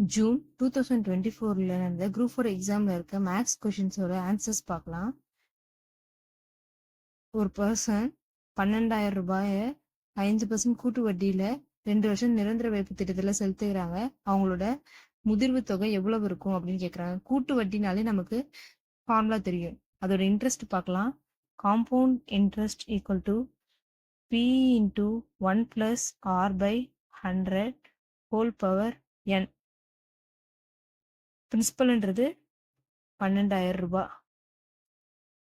June 2024 நடந்த group 4 எக்ஸாம்ல இருக்க மேத்ஸ் கொஷின்ஸோட ஆன்சர்ஸ் பார்க்கலாம். ஒரு பர்சன் 12,000 ரூபாய 5% கூட்டு வட்டியில 2 வருஷம் நிரந்தர வைப்பு திட்டத்துல செலுத்துகிறாங்க. அவங்களோட முதிர்வு தொகை எவ்வளவு இருக்கும் அப்படின்னு கேக்குறாங்க. கூட்டு வட்டினாலே நமக்கு ஃபார்முலா தெரியும். அதோட இன்ட்ரெஸ்ட் பார்க்கலாம். Compound interest equal to P into 1 plus R by 100 whole power n. பிரின்சிபல்ன்றது 12,000 ரூபாய்.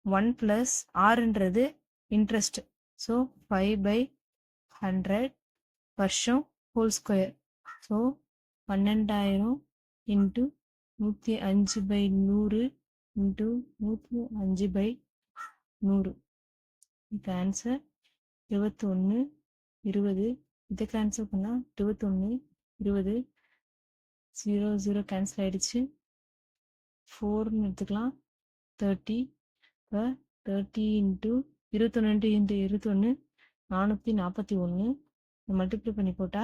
1 பிளஸ் ஆர்ன்றது இன்ட்ரெஸ்ட். ஸோ 5/100 வருஷம் whole square. So 12,000 into 105/100 into 105/100. இதுக்கு ஆன்சர் 21, 20. இதை கேன்சல் பண்ணால் 21, 20, 0, 0 கேன்சல் ஆயிடுச்சு. 4ன்னு எடுத்துக்கலாம். 30. இப்போ 30 இன்ட்டு 21 இன்ட்டு 21 441. மல்டிப்ளை பண்ணி போட்டா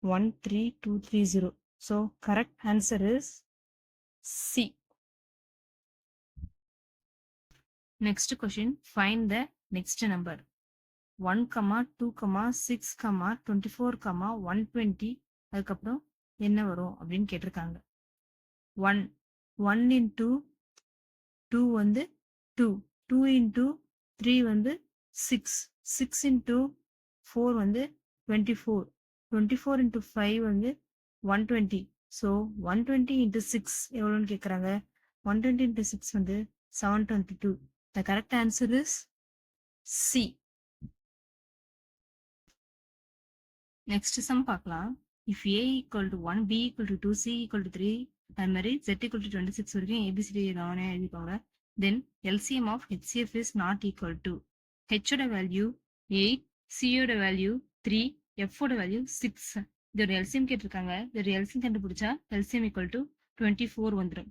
13230. So correct answer is C. Next question, find the next number. 1, 2, 6, 24, 120. அதுக்கப்புறம் என்ன வரும் அப்படின்னு கேட்டிருக்காங்க. 1 இன்ட்டு 2 வந்து 2, 2 இன்ட்டு 3 வந்து 6, 6 இன்ட்டு 4 வந்து 24, 24 இன்ட்டு 5 வந்து 120. ஸோ 120 இன்ட்டு 6 எவ்வளோன்னு கேட்குறாங்க. 120 இன்ட்டு 6 வந்து 722. The correct answer is C. Next sum பார்க்கலாம். If A equal to 1, B equal to 2, C equal to 3, அது மாதிரி ஜெட் ஈக்குவல் டு 26 வரைக்கும் ஏபிசிடி கவனம் எழுதிக்கோங்க. Then LCM of HCF is not equal to ஹெச்சோட வேல்யூ 8, சியோட value 3, எஃபோட value 6. இதோட LCM கேட்டிருக்காங்க. இதோட எல்சிஎம் கண்டுபிடிச்சா எல்சிஎம் ஈக்குவல் டு 24 வந்துடும்.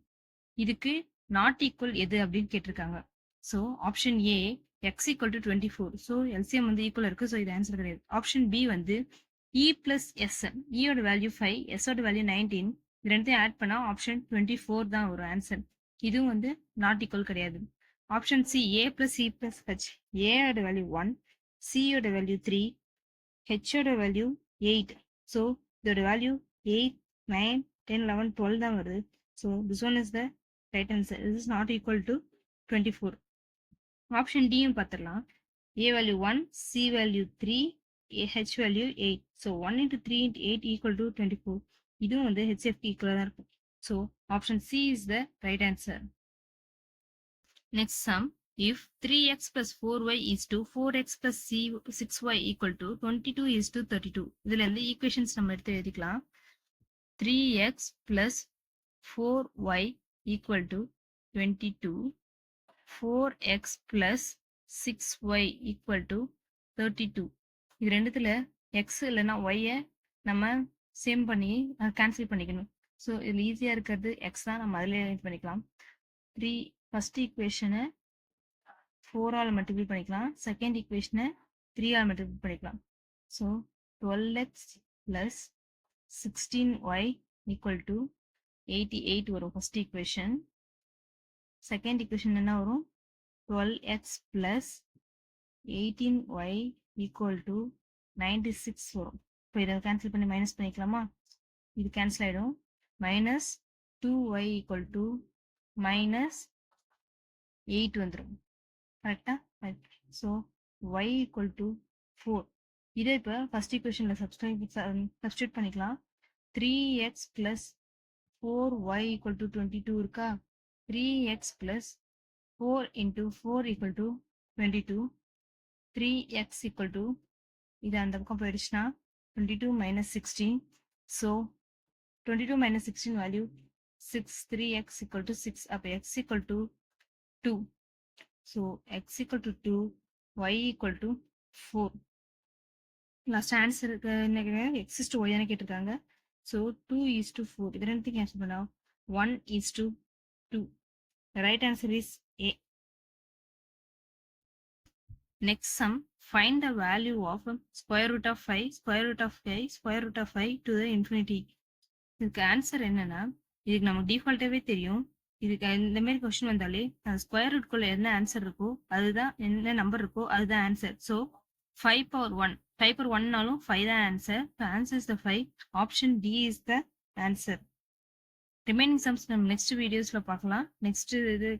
இதுக்கு நாட் ஈக்குவல் எது அப்படின்னு கேட்டிருக்காங்க. So option A X equal to 24. So LCM வந்து ஈக்குவல் இருக்கு. ஸோ இது ஆன்சர் கிடையாது. ஆப்ஷன் பி வந்து இ பிளஸ் எஸ். இயோட வேல்யூ 5, எஸ்ஸோட வேல்யூ 19. இது ரெண்டையும் ஆட் பண்ணா ஆப்ஷன் 24 தான் ஒரு ஆன்சர். இதுவும் வந்து நாட் ஈக்குவல் கிடையாது. Option C A plus C plus H. ஏயோட வேல்யூ 1, சியோட வேல்யூ 3, ஹெச்சோட வேல்யூ 8. ஸோ இதோட வேல்யூ 8, 9, 10, 11, 12 தான் வருது. So this one is the right answer. This is not equal to 24. Option டியும் பார்த்துடலாம். A value 1, C value 3, H value 8. So 1 into 3 into 8 equal to 24. இதுவும் வந்து ஹெச்எஃப்க்கு ஈக்குவலாக தான் இருக்கும். So option C is the right answer. Next sum, if 3x plus 4y is to 4x plus 6y equal to 22 is to 32. இதுல இருந்து equations நம்ம எடுத்து எழுதிக்கலாம். 3x plus 4y equal to 22, 4x plus 6y equal to 32. இது ரெண்டுத்துல X இல்லைன்னா ஒய்யை நம்ம சேம் பண்ணி கேன்சல் பண்ணிக்கணும். ஸோ இதில் ஈஸியாக இருக்கிறது எக்ஸ் தான். நம்ம அதில் இது பண்ணிக்கலாம். ஃபர்ஸ்ட் ஈக்குவேஷனை 4ஆல் மல்டிபிள் பண்ணிக்கலாம். செகண்ட் ஈக்குவேஷனை 3ஆல் மல்டிபிள் பண்ணிக்கலாம். So 12x plus 16y equal to 88 வரும் ஃபர்ஸ்ட் ஈக்குவேஷன். செகண்ட் ஈக்குவேஷன் என்ன வரும்? 12x plus 18y equal to 96 வரும். இப்போ இதை கேன்சல் பண்ணி மைனஸ் பண்ணிக்கலாமா? இது கேன்சல் ஆகிடும். Minus 2y equal to minus 8 வந்துடும். கரெக்டா? So y equal to 4. இதை இப்போ ஃபர்ஸ்ட் ஈக்குவேஷனில் சப்ஸ்டியூட் பண்ணிக்கலாம். 3x plus 4y equal to 22 இருக்கா? 3x plus 4 into 4 equal to 22. 3x equal to இது அந்த பக்கம் போயிடுச்சுன்னா 22 minus 16. So 22 minus 16 value 6. 3x equal to 6. அப்போ x equal to 2. So x equal to 2, y equal to 4. Last answer என்ன? x is to y தானே கேட்டிருக்காங்க. So 2 is to 4. இது ரெண்டுத்தையும் கேன்சல் பண்ணா 1 is to 2. The right answer is A. Next sum, find the value of square root of 5 square root of 5 square root of 5 to the infinity. இதுக்கு answer என்னன்னா, இதுக்கு நமக்கு டிஃபால்ட்டாவே தெரியும். இதுக்கு இந்த மாதிரி கொஸ்டின் வந்தாலே ஸ்கொயர் ரூட்குள்ள என்ன ஆன்சர் இருக்கோ அதுதான், என்ன நம்பர் இருக்கோ அதுதான் ஆன்சர். ஸோ 5 பவர் 1 5 பவர் 1நாலும் 5 தான் answer. Answer is the 5. Option D is the answer. Remaining sums நம்ம நெக்ஸ்ட் வீடியோஸ்ல பார்க்கலாம். நெக்ஸ்ட் இது